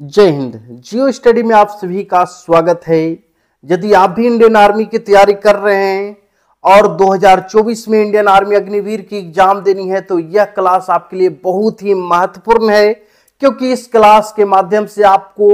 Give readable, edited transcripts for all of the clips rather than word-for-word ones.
जय हिंद। जियो स्टडी में आप सभी का स्वागत है। यदि आप भी इंडियन आर्मी की तैयारी कर रहे हैं और 2024 में इंडियन आर्मी अग्निवीर की एग्जाम देनी है तो यह क्लास आपके लिए बहुत ही महत्वपूर्ण है, क्योंकि इस क्लास के माध्यम से आपको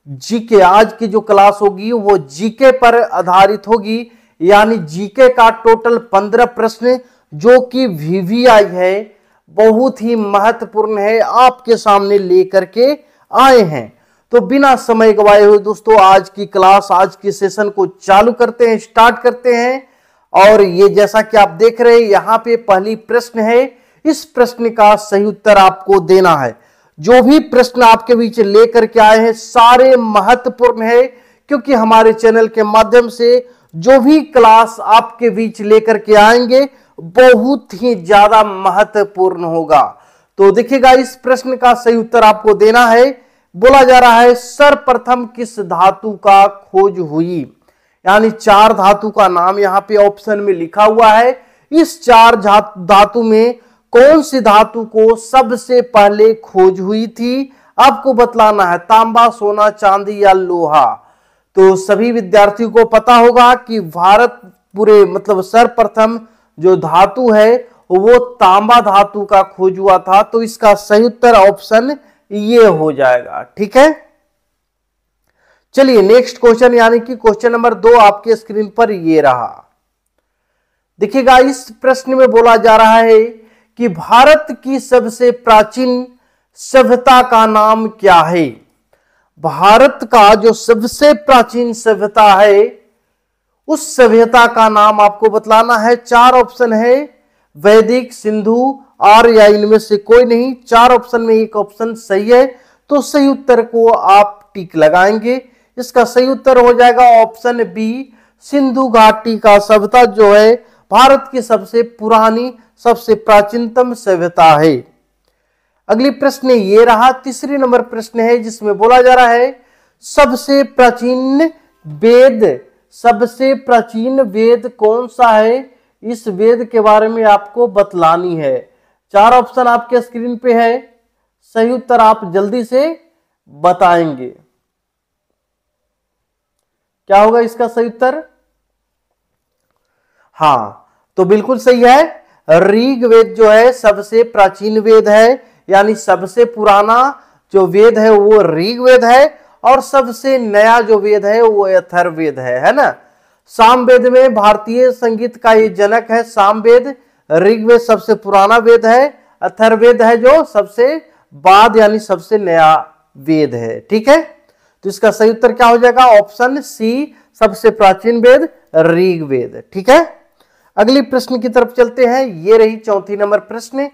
जीके, आज की जो क्लास होगी वो जीके पर आधारित होगी। यानी जीके का टोटल 15 प्रश्न जो कि वीवीआई है, बहुत ही महत्वपूर्ण है, आपके सामने लेकर के आए हैं। तो बिना समय गवाए हुए दोस्तों आज की क्लास, आज की सेशन को चालू करते हैं, स्टार्ट करते हैं। और ये जैसा कि आप देख रहे हैं यहाँ पे पहली प्रश्न है, इस प्रश्न का सही उत्तर आपको देना है। जो भी प्रश्न आपके बीच लेकर के आए हैं सारे महत्वपूर्ण है, क्योंकि हमारे चैनल के माध्यम से जो भी क्लास आपके बीच लेकर के आएंगे बहुत ही ज्यादा महत्वपूर्ण होगा। तो देखिएगा, इस प्रश्न का सही उत्तर आपको देना है। बोला जा रहा है सर्वप्रथम किस धातु का खोज हुई, यानी 4 धातु का नाम यहाँ पे ऑप्शन में लिखा हुआ है। इस 4 धातु में कौन सी धातु को सबसे पहले खोज हुई थी, आपको बतलाना है। तांबा, सोना, चांदी या लोहा। तो सभी विद्यार्थियों को पता होगा कि भारत पूरे सर्वप्रथम जो धातु है वो तांबा धातु का खोज हुआ था। तो इसका सही उत्तर ऑप्शन ये हो जाएगा। ठीक है, चलिए नेक्स्ट क्वेश्चन, यानी कि क्वेश्चन नंबर 2 आपके स्क्रीन पर ये रहा। देखिएगा, इस प्रश्न में बोला जा रहा है कि भारत की सबसे प्राचीन सभ्यता का नाम क्या है। भारत का जो सबसे प्राचीन सभ्यता है उस सभ्यता का नाम आपको बतलाना है। 4 ऑप्शन है, वैदिक, सिंधु, आर्य या इनमें से कोई नहीं। 4 ऑप्शन में एक ऑप्शन सही है, तो सही उत्तर को आप टिक लगाएंगे। इसका सही उत्तर हो जाएगा ऑप्शन बी, सिंधु घाटी का सभ्यता जो है भारत की सबसे पुरानी, सबसे प्राचीनतम सभ्यता है। अगली प्रश्न ये रहा, तीसरी नंबर प्रश्न है, जिसमें बोला जा रहा है सबसे प्राचीन वेद, सबसे प्राचीन वेद कौन सा है, इस वेद के बारे में आपको बतलानी है। 4 ऑप्शन आपके स्क्रीन पे है, सही उत्तर आप जल्दी से बताएंगे। क्या होगा इसका सही उत्तर? हाँ, तो बिल्कुल सही है। ऋग्वेद जो है सबसे प्राचीन वेद है, यानी सबसे पुराना जो वेद है वो ऋग्वेद है, और सबसे नया जो वेद है वो अथर्ववेद है ना। सामवेद में भारतीय संगीत का ये जनक है सामवेद। ऋग्वेद सबसे पुराना वेद है, अथर्ववेद है जो सबसे बाद यानी सबसे नया वेद है। ठीक है, तो इसका सही उत्तर क्या हो जाएगा? ऑप्शन सी, सबसे प्राचीन वेद ऋग्वेद। ठीक है, अगली प्रश्न की तरफ चलते हैं। ये रही चौथी नंबर प्रश्न।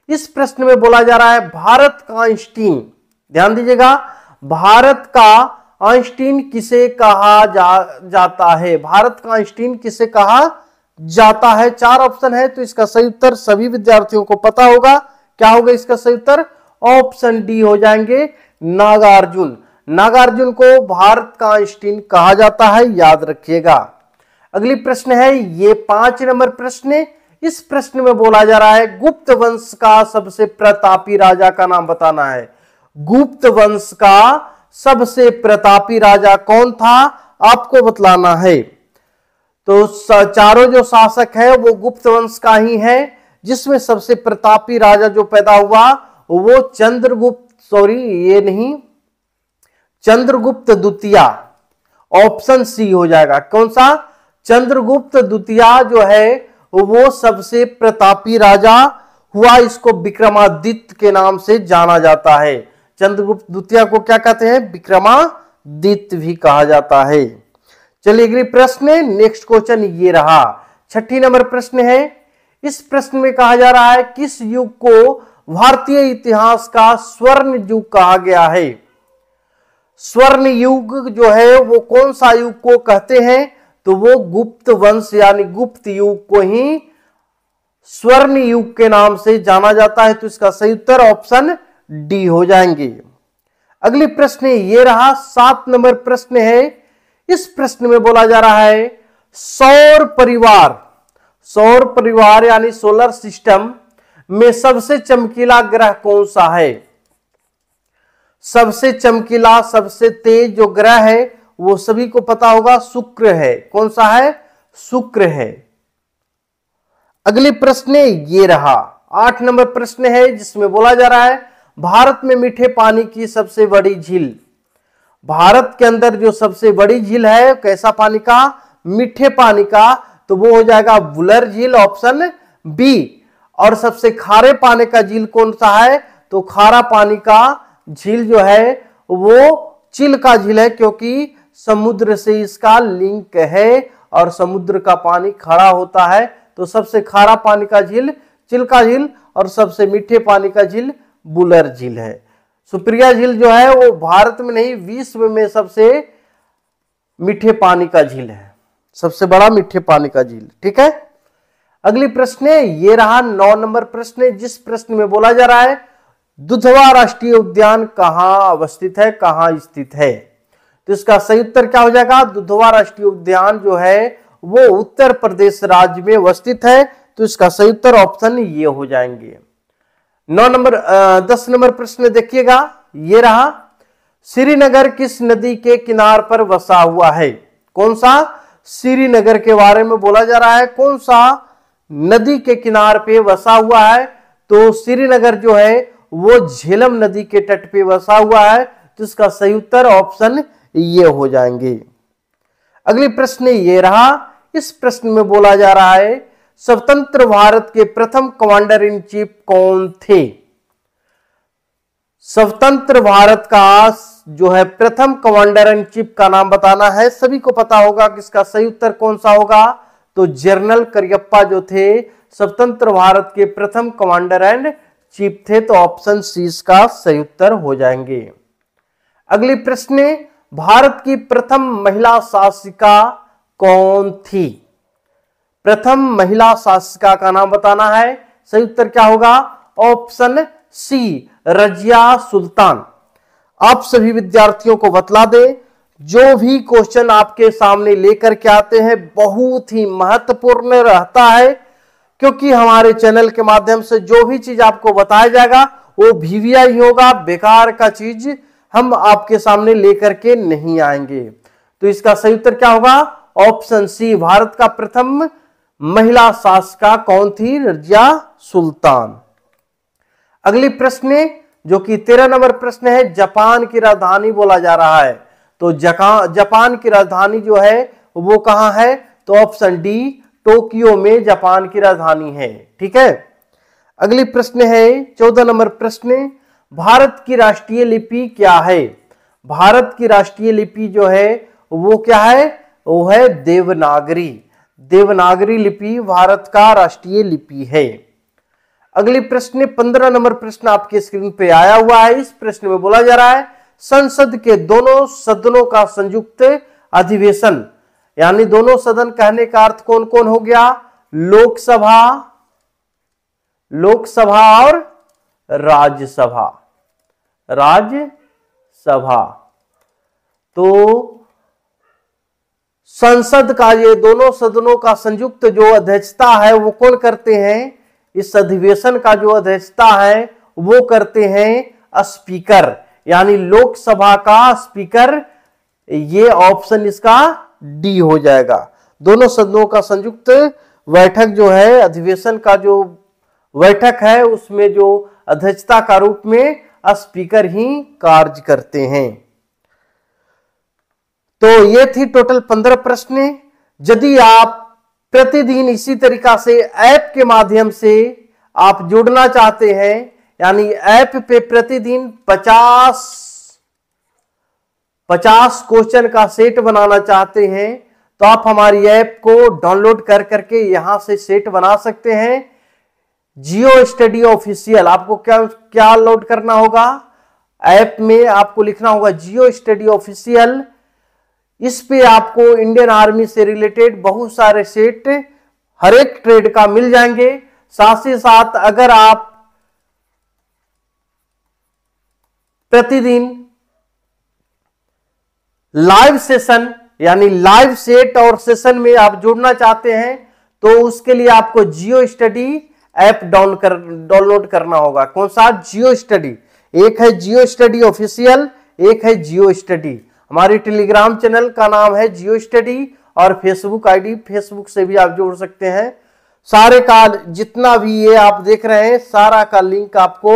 इस प्रश्न में बोला जा रहा है भारत का आइंस्टीन, ध्यान दीजिएगा, भारत का आइंस्टीन किसे कहा जाता है। भारत का आइंस्टीन किसे कहा जाता है? 4 ऑप्शन है, तो इसका सही उत्तर सभी विद्यार्थियों को पता होगा। क्या होगा इसका सही उत्तर? ऑप्शन डी हो जाएंगे, नागार्जुन। नागार्जुन को भारत का आइंस्टीन कहा जाता है, याद रखिएगा। अगली प्रश्न है ये 5 नंबर प्रश्न। इस प्रश्न में बोला जा रहा है गुप्त वंश का सबसे प्रतापी राजा का नाम बताना है। गुप्त वंश का सबसे प्रतापी राजा कौन था, आपको बतलाना है। तो चारों जो शासक है वो गुप्त वंश का ही है, जिसमें सबसे प्रतापी राजा जो पैदा हुआ वो चंद्रगुप्त द्वितीय। ऑप्शन सी हो जाएगा। कौन सा? चंद्रगुप्त द्वितीय जो है वो सबसे प्रतापी राजा हुआ। इसको विक्रमादित्य के नाम से जाना जाता है। चंद्रगुप्त द्वितीय को क्या कहते हैं? विक्रमादित्य भी कहा जाता है। चलिए अगली प्रश्न, नेक्स्ट क्वेश्चन ये रहा, 6 नंबर प्रश्न है। इस प्रश्न में कहा जा रहा है किस युग को भारतीय इतिहास का स्वर्ण युग कहा गया है। स्वर्ण युग जो है वो कौन सा युग को कहते हैं? तो वो गुप्त वंश यानी गुप्त युग को ही स्वर्ण युग के नाम से जाना जाता है। तो इसका सही उत्तर ऑप्शन डी हो जाएंगे। अगली प्रश्न ये रहा, 7 नंबर प्रश्न है। इस प्रश्न में बोला जा रहा है सौर परिवार यानी सोलर सिस्टम में सबसे चमकीला ग्रह कौन सा है। सबसे चमकीला, सबसे तेज जो ग्रह है वो सभी को पता होगा शुक्र है। कौन सा है? शुक्र है। अगले प्रश्न ये रहा 8 नंबर प्रश्न है, जिसमें बोला जा रहा है भारत में मीठे पानी की सबसे बड़ी झील। भारत के अंदर जो सबसे बड़ी झील है कैसा पानी का? मीठे पानी का, तो वो हो जाएगा वुलर झील, ऑप्शन बी। और सबसे खारे पानी का झील कौन सा है? तो खारा पानी का झील जो है वो चिल्का झील है, क्योंकि समुद्र से इसका लिंक है और समुद्र का पानी खारा होता है। तो सबसे खारा पानी का झील चिल्का झील और सबसे मीठे पानी का झील वुलर झील है। सुप्रिया झील जो है वो भारत में नहीं विश्व में सबसे मीठे पानी का झील है, सबसे बड़ा मीठे पानी का झील। ठीक है, अगली प्रश्न ये रहा 9 नंबर प्रश्न, जिस प्रश्न में बोला जा रहा है दुधवा राष्ट्रीय उद्यान कहां अवस्थित है, कहां स्थित है? तो इसका सही उत्तर क्या हो जाएगा? दुधवा राष्ट्रीय उद्यान जो है वो उत्तर प्रदेश राज्य में अवस्थित है। तो इसका सही उत्तर ऑप्शन ये हो जाएंगे। 10 नंबर प्रश्न देखिएगा, ये रहा श्रीनगर किस नदी के किनार पर बसा हुआ है? कौन सा? श्रीनगर के बारे में बोला जा रहा है, कौन सा नदी के किनार पे बसा हुआ है? तो श्रीनगर जो है वो झेलम नदी के तट पे बसा हुआ है। तो इसका सही उत्तर ऑप्शन ये हो जाएंगे। अगली प्रश्न ये रहा, इस प्रश्न में बोला जा रहा है स्वतंत्र भारत के प्रथम कमांडर इन चीफ कौन थे? स्वतंत्र भारत का जो है प्रथम कमांडर इन चीफ का नाम बताना है। सभी को पता होगा कि इसका सही उत्तर कौन सा होगा? तो जनरल करियप्पा जो थे स्वतंत्र भारत के प्रथम कमांडर एंड चीफ थे। तो ऑप्शन सी इसका सही उत्तर हो जाएंगे। अगली प्रश्न, भारत की प्रथम महिला शासिका कौन थी? प्रथम महिला शासिका का नाम बताना है। सही उत्तर क्या होगा? Option C Razia Sultan. आप सभी विद्यार्थियों को बतला दें, जो भी क्वेश्चन आपके सामने लेकर के आते हैं बहुत ही महत्वपूर्ण रहता है, क्योंकि हमारे चैनल के माध्यम से जो भी चीज आपको बताया जाएगा वो VVI ही होगा, बेकार का चीज हम आपके सामने लेकर के नहीं आएंगे। तो इसका सही उत्तर क्या होगा? ऑप्शन सी, भारत का प्रथम महिला शासिका कौन थी? रजिया सुल्तान। अगली प्रश्न जो कि 13 नंबर प्रश्न है, जापान की राजधानी बोला जा रहा है। तो जापान की राजधानी जो है वो कहां है? तो ऑप्शन डी, टोक्यो में जापान की राजधानी है। ठीक है, अगली प्रश्न है 14 नंबर प्रश्न, भारत की राष्ट्रीय लिपि क्या है? भारत की राष्ट्रीय लिपि जो है वो क्या है? वो है देवनागरी। देवनागरी लिपि भारत का राष्ट्रीय लिपि है। अगली प्रश्न 15 नंबर प्रश्न आपके स्क्रीन पे आया हुआ है। इस प्रश्न में बोला जा रहा है संसद के दोनों सदनों का संयुक्त अधिवेशन, यानी दोनों सदन कहने का अर्थ कौन कौन हो गया? लोकसभा और राज्यसभा। तो संसद का ये दोनों सदनों का संयुक्त जो अध्यक्षता है वो कौन करते हैं? इस अधिवेशन का जो अध्यक्षता है वो करते हैं स्पीकर, यानी लोकसभा का स्पीकर। ये ऑप्शन इसका डी हो जाएगा। दोनों सदनों का संयुक्त बैठक जो है, अधिवेशन का जो बैठक है उसमें जो अध्यक्षता का रूप में स्पीकर ही कार्य करते हैं। तो ये थी टोटल 15 प्रश्न। यदि आप प्रतिदिन इसी तरीका से ऐप के माध्यम से आप जुड़ना चाहते हैं, यानी ऐप पे प्रतिदिन 50 क्वेश्चन का सेट बनाना चाहते हैं, तो आप हमारी ऐप को डाउनलोड कर करके यहां से सेट बना सकते हैं। जियो स्टडी ऑफिशियल, आपको क्या लोड करना होगा? ऐप में आपको लिखना होगा जियो स्टडी ऑफिशियल। इस पे आपको इंडियन आर्मी से रिलेटेड बहुत सारे सेट हर एक ट्रेड का मिल जाएंगे। साथ ही साथ अगर आप प्रतिदिन लाइव सेशन, यानी लाइव सेट और सेशन में आप जुड़ना चाहते हैं, तो उसके लिए आपको जियो स्टडी ऐप डाउनलोड करना होगा। कौन सा? जियो स्टडी। एक है जियो स्टडी ऑफिशियल, एक है जियो स्टडी। हमारे टेलीग्राम चैनल का नाम है जियो स्टडी और फेसबुक आईडी, फेसबुक से भी आप जोड़ सकते हैं। सारे का जितना भी ये आप देख रहे हैं सारा का लिंक आपको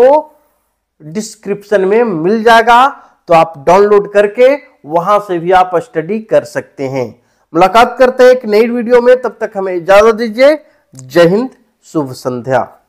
डिस्क्रिप्शन में मिल जाएगा, तो आप डाउनलोड करके वहां से भी आप स्टडी कर सकते हैं। मुलाकात करते हैं एक नई वीडियो में, तब तक हमें इजाजत दीजिए। जय हिंद, शुभ संध्या।